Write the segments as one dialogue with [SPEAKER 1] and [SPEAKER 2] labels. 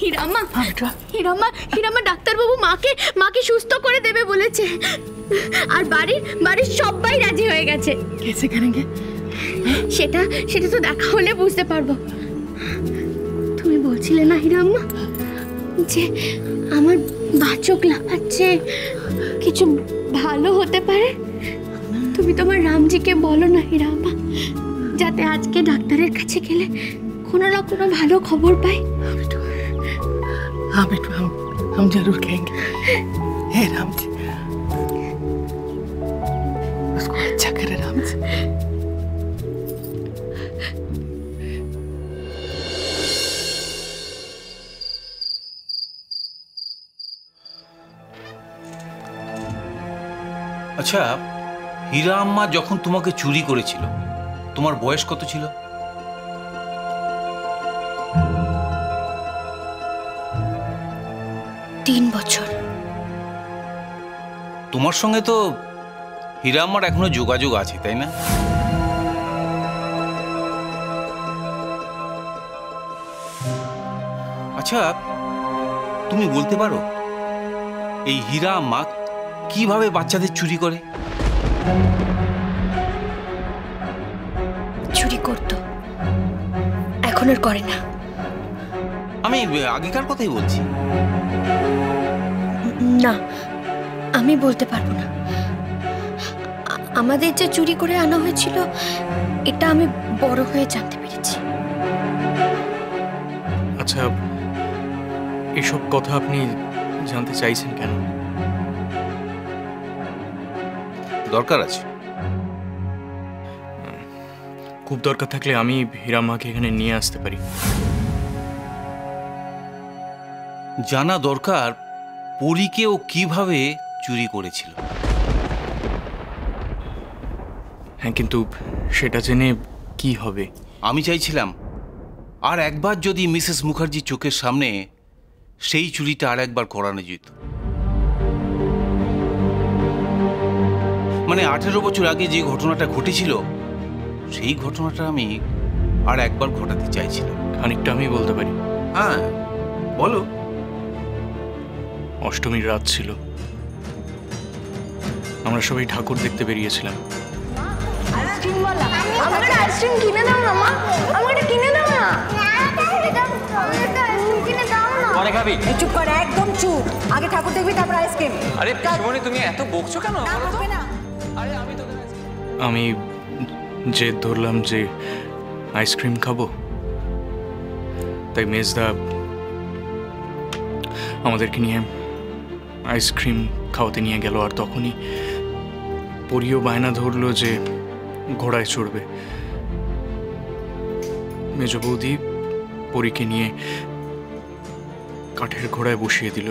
[SPEAKER 1] হিরাম্মা, হিরাম্মা, হিরাম্মা ডাক্তারবাবু মাকে সুস্থ করে দেবে বলেছে, আর বাড়ির সবাই রাজি হয়ে গেছে।
[SPEAKER 2] कैसे करेंगे?
[SPEAKER 1] সেটা তো দেখা হলে বুঝতে পারবো। তুমি বলছিলে না হিরাম্মা যে আমার বাচক লাফাচ্ছে, কিছু ভালো হতে পারে? তুমি তোমার রামজিকে বলো না হিরাম্মা, যাতে আজকে ডাক্তারের কাছে গেলে কোনো না কোনো ভালো খবর পাই।
[SPEAKER 2] हाँ बेटू, हम जरूर कहेंगे। हे राम जी, उसको अच्छा करे राम जी।
[SPEAKER 3] আচ্ছা, হীরা আম্মা যখন তোমাকে চুরি করেছিল তোমার বয়স কত ছিল?
[SPEAKER 1] তিন বছর।
[SPEAKER 3] তোমার সঙ্গে তো হীরা আম্মার এখনো যোগাযোগ আছে, তাই না? আচ্ছা, তুমি বলতে পারো এই হীরা আম্মা কিভাবে বাচ্চাদের চুরি করে?
[SPEAKER 1] চুরি করতো, এখন আর করে না।
[SPEAKER 3] আমি আগেকার কথাই বলছি।
[SPEAKER 1] না, আমি বলতে পারবো না। আমাদের যে চুরি করে আনা হয়েছিল এটা আমি বড় হয়ে জানতে পেরেছি।
[SPEAKER 4] আচ্ছা, এসব কথা আপনি জানতে চাইছেন কেন?
[SPEAKER 3] দরকার আছে।
[SPEAKER 4] খুব দরকার থাকলে আমি হীরাম্মাকে এখানে নিয়ে আসতে পারি।
[SPEAKER 3] জানা দরকার পরীকে ও কিভাবে চুরি করেছিল।
[SPEAKER 4] হ্যাঁ, কিন্তু সেটা জেনে কি হবে?
[SPEAKER 3] আমি চাইছিলাম আর একবার যদি মিসেস মুখার্জি চোখের সামনে সেই চুরিটা আর একবার করানো যেত। মানে 18 বছর আগে যে ঘটনাটা ঘটেছিল সেই ঘটনাটা আমি আর একবার ঘটাতে চাইছিলাম।
[SPEAKER 4] খানিকটা আমি বলতে পারি।
[SPEAKER 3] হ্যাঁ, বলো।
[SPEAKER 4] অষ্টমীর রাত ছিল, আমরা সবাই ঠাকুর দেখতে বেরিয়েছিলাম।
[SPEAKER 5] আমাকে আইসক্রিম কিনে দাও না মা, আমাকে কিনে দাও না।
[SPEAKER 6] পরে খাবি?
[SPEAKER 7] চুপ কর, একদম চুপ। আগে ঠাকুর দেখবি, তারপর আইসক্রিম।
[SPEAKER 6] আরে পিসমণি, তুমি এত বকছো কেন?
[SPEAKER 7] আরে
[SPEAKER 4] আমি জেদ ধরলাম যে আইসক্রিম খাবো, তাই মেজদা আমাদেরকে নিয়ে আইসক্রিম খাওয়াতে নিয়ে গেল। আর তখনই পরিও বায়না ধরলো যে ঘোড়ায় চড়বে। মেজ বৌদি পরীকে নিয়ে কাঠের ঘোড়ায় বসিয়ে দিল।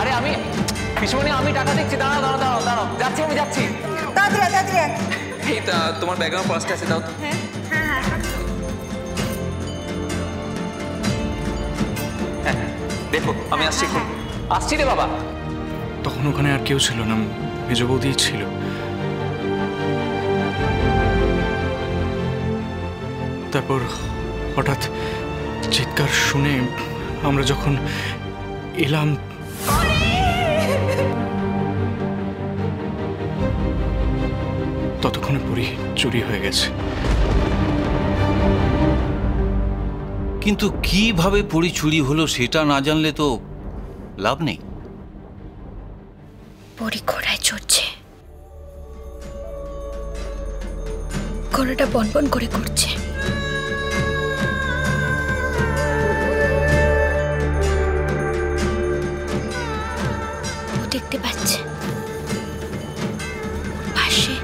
[SPEAKER 6] আরে আমি পিসমণি, আমি টাকা দিচ্ছি। দাঁড়াও দাঁড়াও দাঁড়াও দাঁড়াও, যাচ্ছি, আমি যাচ্ছি। এই তোমার ব্যাকগ্রাউন্ড পার্সটা আছে, দাও তো। হ্যাঁ, দেখো আমি আসছি, আসছি রে বাবা।
[SPEAKER 4] তখন ওখানে আর কেউ ছিল না, মেজ বৌদি ছিল। তারপর হঠাৎ চিৎকার শুনে আমরা যখন এলাম, ততক্ষণে পরি চুরি হয়ে গেছে।
[SPEAKER 3] কিন্তু কিভাবে পরী চুরি হলো সেটা না জানলে তো লাভ নেই।
[SPEAKER 1] পরী ঘোড়ায় চড়ছে, ঘোড়াটা বনবন করে ঘুরছে। ও দেখতে পাচ্ছে ওর পাশে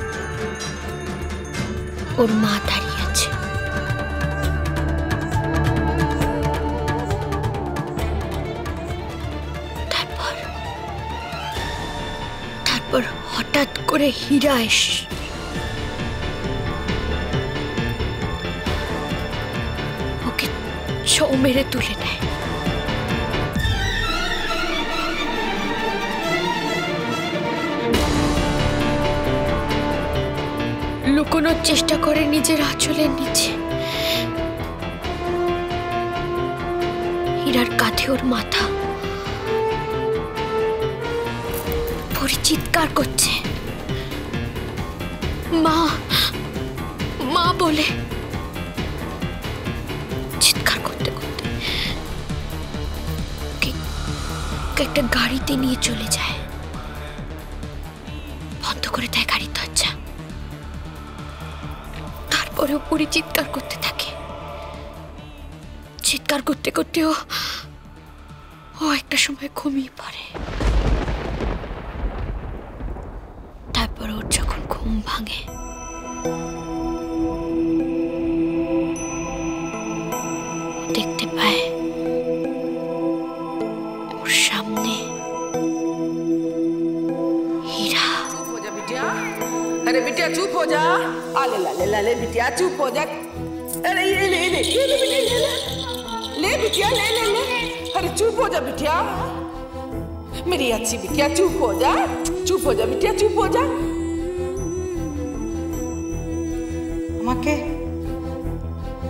[SPEAKER 1] ওর মা দাঁড়িয়ে আছে। তারপর হঠাৎ করে হীরা ওকে ছৌ মেরে তুলে নেয়। লুকোনোর চেষ্টা করে নিজের আঁচলের নিচে। হীরার কাঁধে ওর মাথা। পরি চিৎকার করছে, মা মা বলে। চিৎকার করতে করতে একটা গাড়িতে নিয়ে চলে যায়, বন্ধ করে দেয় গাড়ির দরজা। তারপরেও পরি চিৎকার করতে থাকে। চিৎকার করতে করতে ও একটা সময় ঘুমিয়ে পড়ে। তারপর ওর যখন ঘুম ভাঙে, দেখতে পায় ওর সামনে হীরা।
[SPEAKER 2] चुप हो जा बिटिया। अरे बिटिया चुप हो जा। आले लाले लाले बिटिया चुप हो जा। अरे ये ले ले ले ले बिटिया ले ले ले बिटिया ले ले ले। अरे चुप हो जा बिटिया, मेरी अच्छी बिटिया चुप हो जा। चुप हो जा बिटिया चुप हो जा।
[SPEAKER 7] আমাকে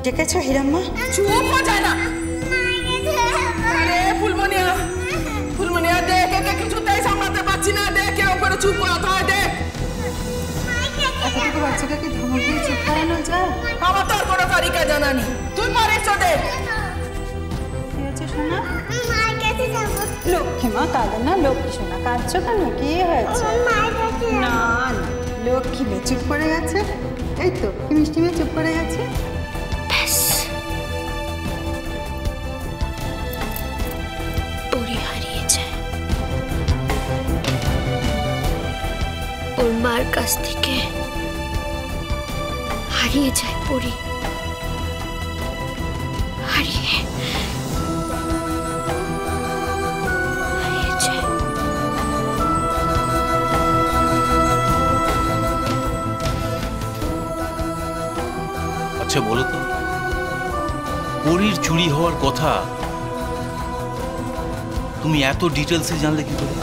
[SPEAKER 7] ডেকেছো হিরাম্মা?
[SPEAKER 2] चुप हो जा ना। अरे ফুলমনিয়া ফুলমনিয়া দেখ একে কিছুতেই সামলাতে পারছি না। দেখ কেউ করে চুপ করাতে হয়। দেখ
[SPEAKER 7] এতটুকু বাচ্চাটাকে ধমক দিয়ে চুপ করানো যায়?
[SPEAKER 2] আমার তোর কোনো তরিকা জানা নেই। তুই পারিস তো দেখ।
[SPEAKER 7] কি হয়েছে সোনা? লক্ষ্মী মা কাঁদে না। লক্ষ্মী সোনা কাঁদছো কেন? কি হয়েছে? না না লক্ষ্মী মেয়ে চুপ করে গেছে। এই তো কি মিষ্টি মেয়ে চুপ করে গেছে।
[SPEAKER 1] ব্যাস, পরি হারিয়ে যায়। ওর মার কাছ থেকে হারিয়ে যায় পরি। হারিয়ে যায়।
[SPEAKER 3] আচ্ছা বলো তো, পরীর চুরি হওয়ার কথা তুমি এত ডিটেলসে জানলে কি করে?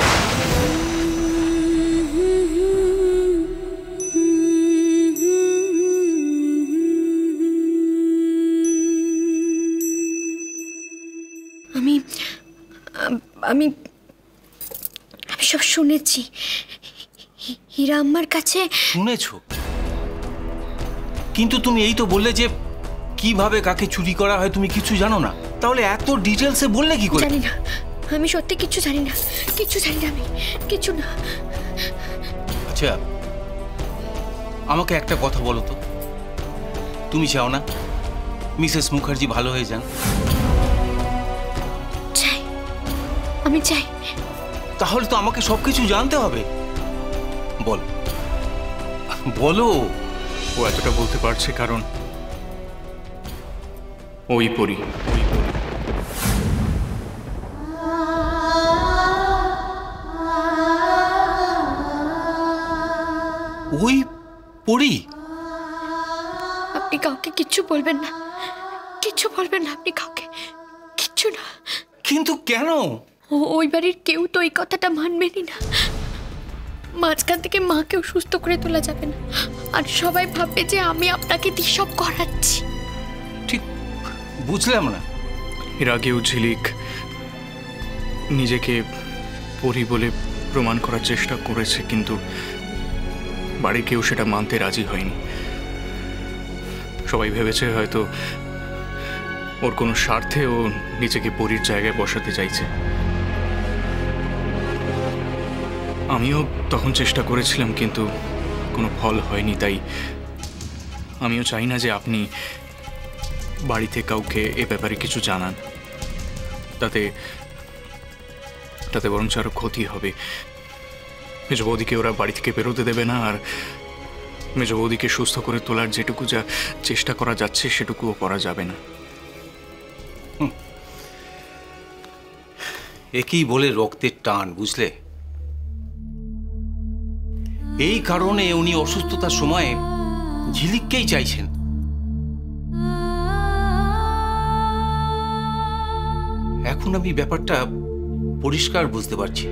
[SPEAKER 1] আমি আমি আমি সব শুনেছি। হীরা আম্মার কাছে।
[SPEAKER 3] শুনেছো? কিন্তু তুমি এই তো বললে যে কিভাবে কাকে চুরি করা হয় তুমি কিছু জানো না। তাহলে এত ডিটেলসে বললে কি করে?
[SPEAKER 1] জানি না, আমি সত্যি কিচ্ছু জানি না। কিচ্ছু জানি না, আমি কিচ্ছু না।
[SPEAKER 3] আচ্ছা আমাকে একটা কথা বলো তো, তুমি চাও না মিসেস মুখার্জি ভালো হয়ে যান?
[SPEAKER 1] চাই, আমি চাই।
[SPEAKER 3] তাহলে তো আমাকে সবকিছু জানতে হবে। বলো বলো।
[SPEAKER 4] ও এতটা বলতে পারছে কারণ ওই পরি।
[SPEAKER 3] ওই পরি?
[SPEAKER 1] আপনি কাউকে কিচ্ছু বলবেন না, কিচ্ছু বলবেন না আপনি কাউকে, কিচ্ছু না।
[SPEAKER 3] কিন্তু কেন?
[SPEAKER 1] ওই বাড়ির কেউ তো এই কথাটা মানবেনই না। মাঝখান থেকে মাকেও সুস্থ করে তোলা যাবে না, আর সবাই ভাববে যে আমি আপনাকে দিয়ে সব করাচ্ছি।
[SPEAKER 3] ঠিক বুঝলাম না।
[SPEAKER 4] এর আগেও ঝিলিক নিজেকে পরি বলে প্রমাণ করার চেষ্টা করেছে, কিন্তু বাড়ির কেউ সেটা মানতে রাজি হয়নি। সবাই ভেবেছে হয়তো ওর কোনো স্বার্থে ও নিজেকে পরির জায়গায় বসাতে চাইছে। আমিও তখন চেষ্টা করেছিলাম, কিন্তু কোনো ফল হয়নি। তাই আমিও চাই না যে আপনি বাড়িতে কাউকে এ ব্যাপারে কিছু জানান। তাতে তাতে বরঞ্চ আরো ক্ষতি হবে। মেজ বৌদিকে ওরা বাড়ি থেকে বেরোতে দেবে না, আর মেজ বৌদিকে সুস্থ করে তোলার যেটুকু যা চেষ্টা করা যাচ্ছে সেটুকুও করা যাবে না।
[SPEAKER 3] একেই বলে রক্তের টান, বুঝলে? এই কারণে উনি অসুস্থতার সময় ঝিলিককেই চাইছেন। এখন আমি ব্যাপারটা পরিষ্কার বুঝতে পারছি।